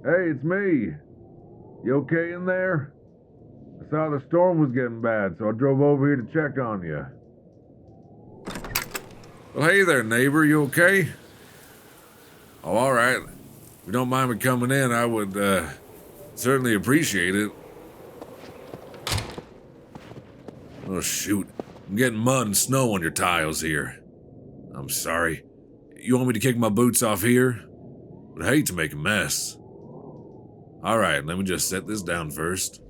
Hey, it's me. You okay in there? I saw the storm was getting bad, so I drove over here to check on you. Well, hey there, neighbor. You okay? Oh, all right. If you don't mind me coming in, I would, certainly appreciate it. Oh, shoot. I'm getting mud and snow on your tiles here. I'm sorry. You want me to kick my boots off here? Would hate to make a mess. All right, let me just set this down first.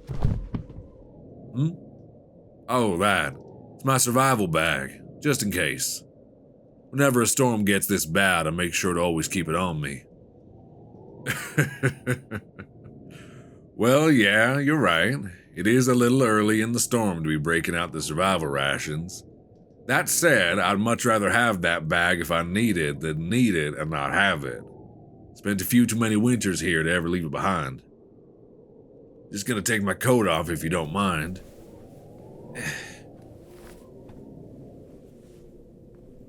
Oh, that. It's my survival bag, just in case. Whenever a storm gets this bad, I make sure to always keep it on me. Well, yeah, you're right. It is a little early in the storm to be breaking out the survival rations. That said, I'd much rather have that bag if I need it than need it and not have it. Spent a few too many winters here to ever leave it behind. Just gonna take my coat off if you don't mind.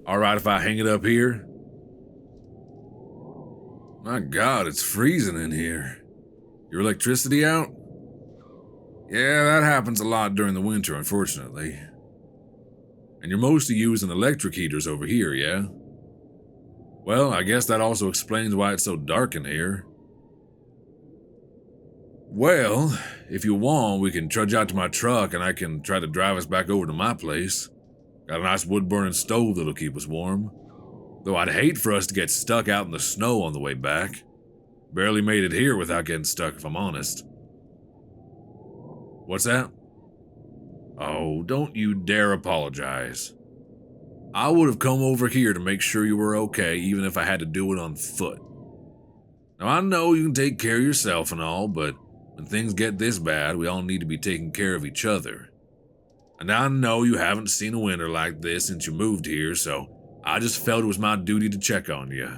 Alright if I hang it up here? My God, it's freezing in here. Your electricity out? Yeah, that happens a lot during the winter, unfortunately. And you're mostly using electric heaters over here, yeah? Well, I guess that also explains why it's so dark in here. Well, if you want, we can trudge out to my truck and I can try to drive us back over to my place. Got a nice wood-burning stove that'll keep us warm. Though I'd hate for us to get stuck out in the snow on the way back. Barely made it here without getting stuck, if I'm honest. What's that? Oh, don't you dare apologize. I would have come over here to make sure you were okay, even if I had to do it on foot. Now, I know you can take care of yourself and all, but when things get this bad, we all need to be taking care of each other. And I know you haven't seen a winter like this since you moved here, so I just felt it was my duty to check on you.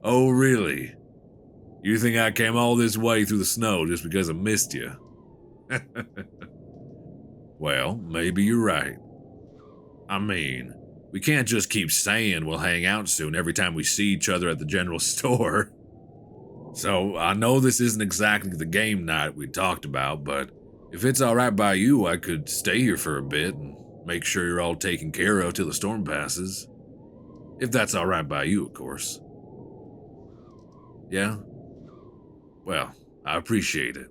Oh, really? You think I came all this way through the snow just because I missed you? Well, maybe you're right. I mean, we can't just keep saying we'll hang out soon every time we see each other at the general store. So, I know this isn't exactly the game night we talked about, but if it's alright by you, I could stay here for a bit and make sure you're all taken care of till the storm passes. If that's alright by you, of course. Yeah? Well, I appreciate it.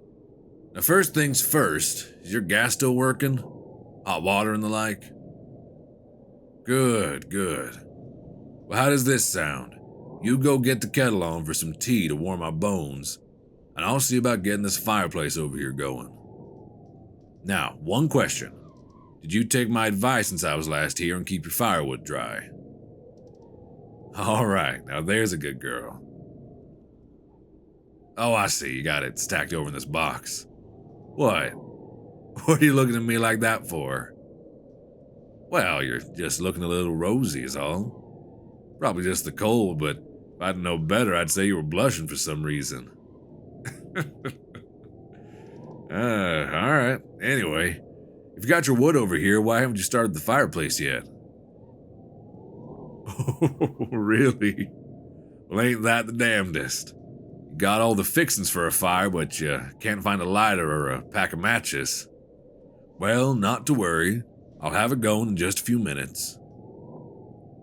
Now, first things first, is your gas still working? Hot water and the like? Good, good. Well, how does this sound? You go get the kettle on for some tea to warm my bones, and I'll see about getting this fireplace over here going. Now, one question. Did you take my advice since I was last here and keep your firewood dry? Alright, now there's a good girl. Oh, I see, you got it stacked over in this box. What? What are you looking at me like that for? Well, you're just looking a little rosy is all. Probably just the cold, but if I didn't know better, I'd say you were blushing for some reason. Alright. Anyway, if you got your wood over here, why haven't you started the fireplace yet? Oh, really? Well, ain't that the damnedest? You got all the fixings for a fire, but you can't find a lighter or a pack of matches. Well, not to worry. I'll have it going in just a few minutes.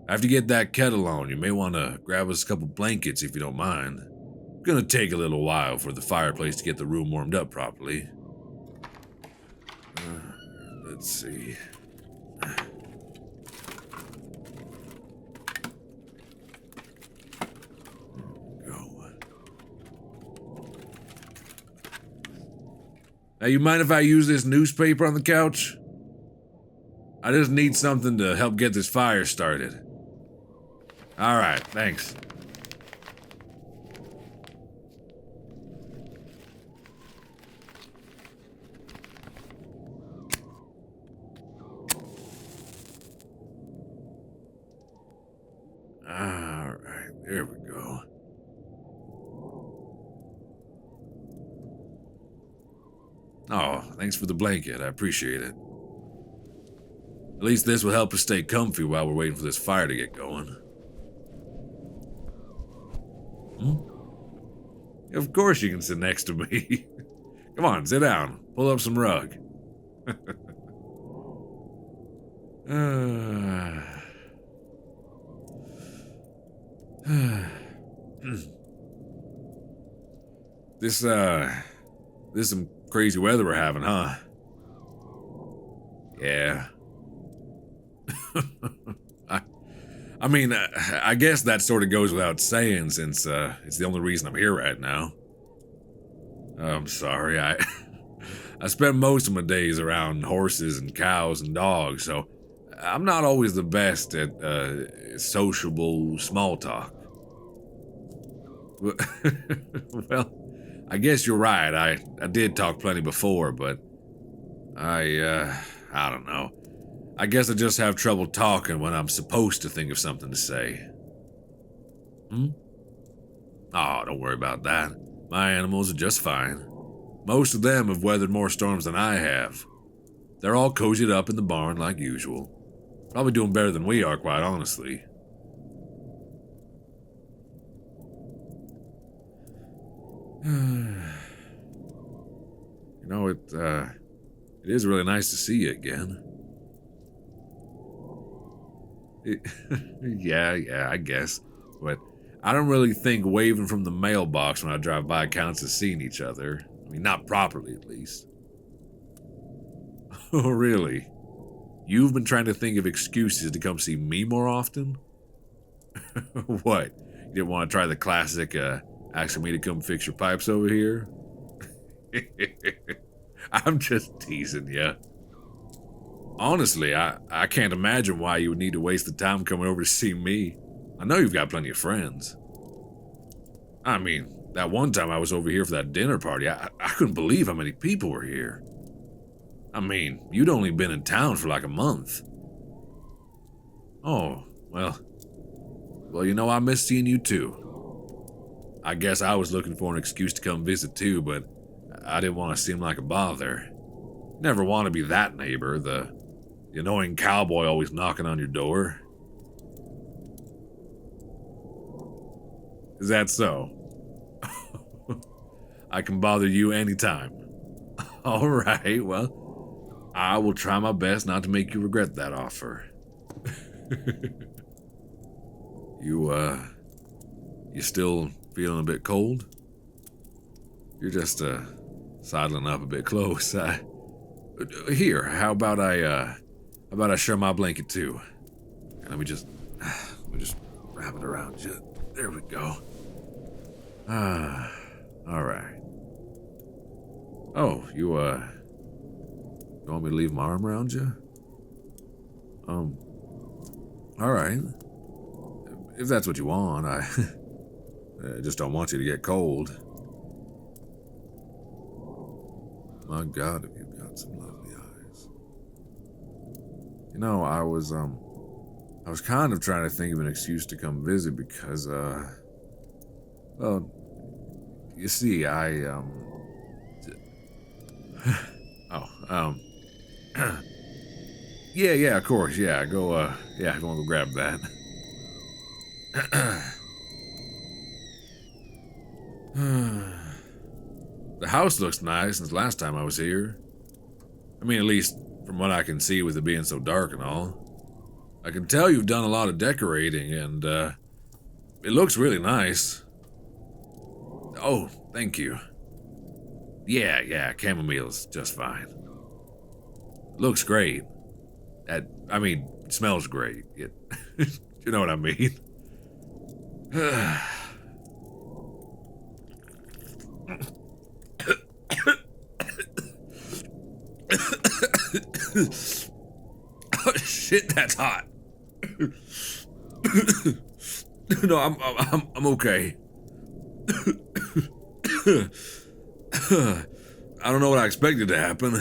After you get that kettle on, you may want to grab us a couple blankets if you don't mind. It's gonna take a little while for the fireplace to get the room warmed up properly. Let's see. Now, you mind if I use this newspaper on the couch? I just need something to help get this fire started. Alright, thanks. Alright, there we go. Oh, thanks for the blanket, I appreciate it. At least this will help us stay comfy while we're waiting for this fire to get going. Hmm? Of course you can sit next to me. Come on, sit down. Pull up some rug. This is some crazy weather we're having, huh? Yeah. I mean, I guess that sort of goes without saying since it's the only reason I'm here right now. I'm sorry, I spend most of my days around horses and cows and dogs, so I'm not always the best at sociable small talk. Well, I guess you're right. I did talk plenty before, but I don't know. I guess I just have trouble talking when I'm supposed to think of something to say. Oh, don't worry about that. My animals are just fine. Most of them have weathered more storms than I have. They're all cozied up in the barn like usual. Probably doing better than we are, quite honestly. You know, it is really nice to see you again. Yeah, I guess. But I don't really think waving from the mailbox when I drive by counts as seeing each other. I mean, not properly, at least. Oh, really? You've been trying to think of excuses to come see me more often? What? You didn't want to try the classic, asking me to come fix your pipes over here? I'm just teasing you. Honestly, I can't imagine why you would need to waste the time coming over to see me. I know you've got plenty of friends. I mean, that one time I was over here for that dinner party, I couldn't believe how many people were here. I mean, you'd only been in town for like a month. Oh, well, you know, I miss seeing you too. I guess I was looking for an excuse to come visit too, but I didn't want to seem like a bother. Never want to be that neighbor, the annoying cowboy always knocking on your door. Is that so? I can bother you anytime. All right, well, I will try my best not to make you regret that offer. You still feeling a bit cold? You're just, sidling up a bit close. Here, how about I share my blanket too? Let me just wrap it around you. There we go. All right. Oh, you want me to leave my arm around you? All right. If that's what you want, I just don't want you to get cold. My God, have you got some lovely eyes. You know, I was kind of trying to think of an excuse to come visit because, well, you see, yeah, of course, yeah, go on, go grab that. The house looks nice since last time I was here. I mean, at least from what I can see with it being so dark and all. I can tell you've done a lot of decorating and, it looks really nice. Oh, thank you. Yeah, chamomile's just fine. Looks great. It smells great. You know what I mean? Oh, shit, that's hot. No, I'm okay. I don't know what I expected to happen.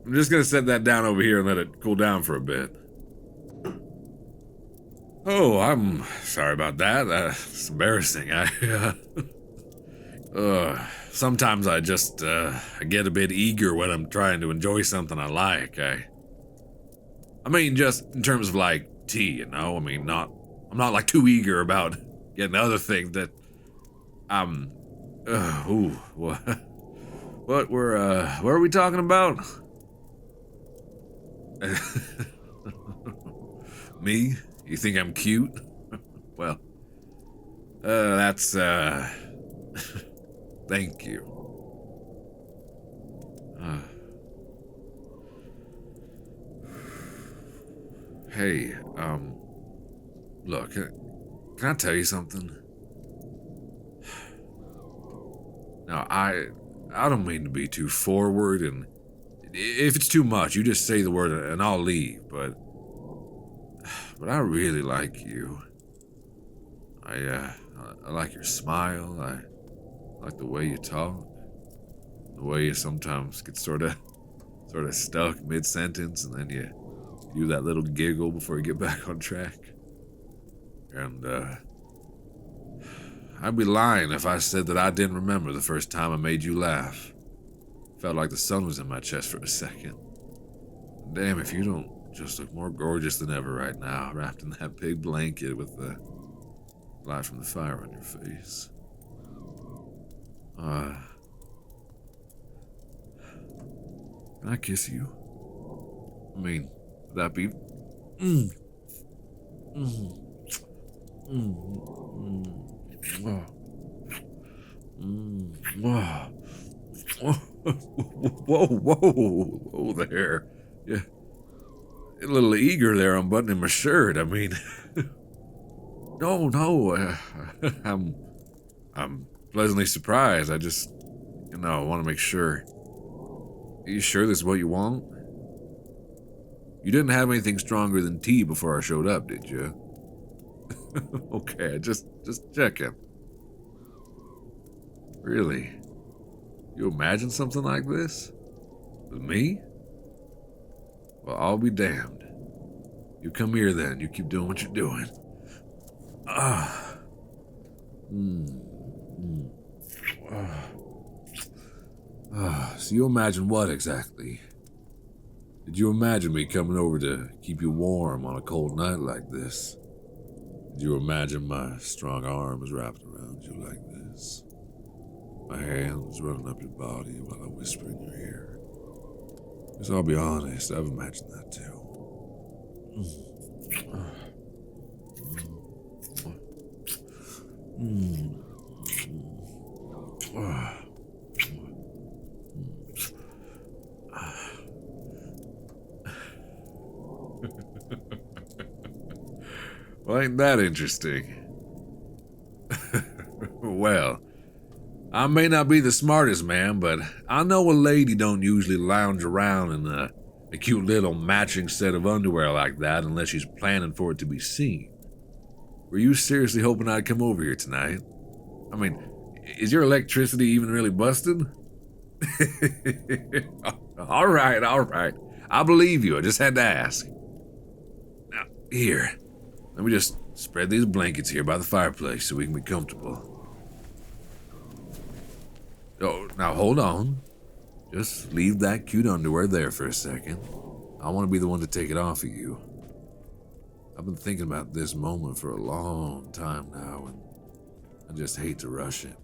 I'm just gonna set that down over here and let it cool down for a bit. Oh, I'm sorry about that. It's embarrassing. Sometimes I just I get a bit eager when I'm trying to enjoy something I like. I mean, just in terms of like tea, you know. I mean, I'm not like too eager about Yeah, another thing that what are we talking about? Me? You think I'm cute? Well, that's thank you. Hey, look, can I tell you something? Now, I don't mean to be too forward, and if it's too much, you just say the word and I'll leave, but I really like you. I like your smile, I like the way you talk, the way you sometimes get sort of stuck mid-sentence, and then you do that little giggle before you get back on track. And, I'd be lying if I said that I didn't remember the first time I made you laugh. Felt like the sun was in my chest for a second. Damn, if you don't just look more gorgeous than ever right now, wrapped in that big blanket with the light from the fire on your face. Can I kiss you? I mean, would that be... Whoa there. Yeah. A little eager there unbuttoning my shirt. I mean... No. I'm pleasantly surprised. I just, I want to make sure. Are you sure this is what you want? You didn't have anything stronger than tea before I showed up, did you? Okay, just checking. Really? You imagine something like this? With me? Well, I'll be damned. You come here then. You keep doing what you're doing. So you imagine what exactly? Did you imagine me coming over to keep you warm on a cold night like this? Did you imagine my strong arms wrapped around you like this? My hands running up your body while I whisper in your ear? Because I'll be honest, I've imagined that too. Well, ain't that interesting? Well, I may not be the smartest man, but I know a lady don't usually lounge around in a cute little matching set of underwear like that unless she's planning for it to be seen. Were you seriously hoping I'd come over here tonight? I mean, is your electricity even really busted? All right. I believe you. I just had to ask. Now, here. Let me just spread these blankets here by the fireplace so we can be comfortable. Oh, now hold on. Just leave that cute underwear there for a second. I want to be the one to take it off of you. I've been thinking about this moment for a long time now, and I just hate to rush it.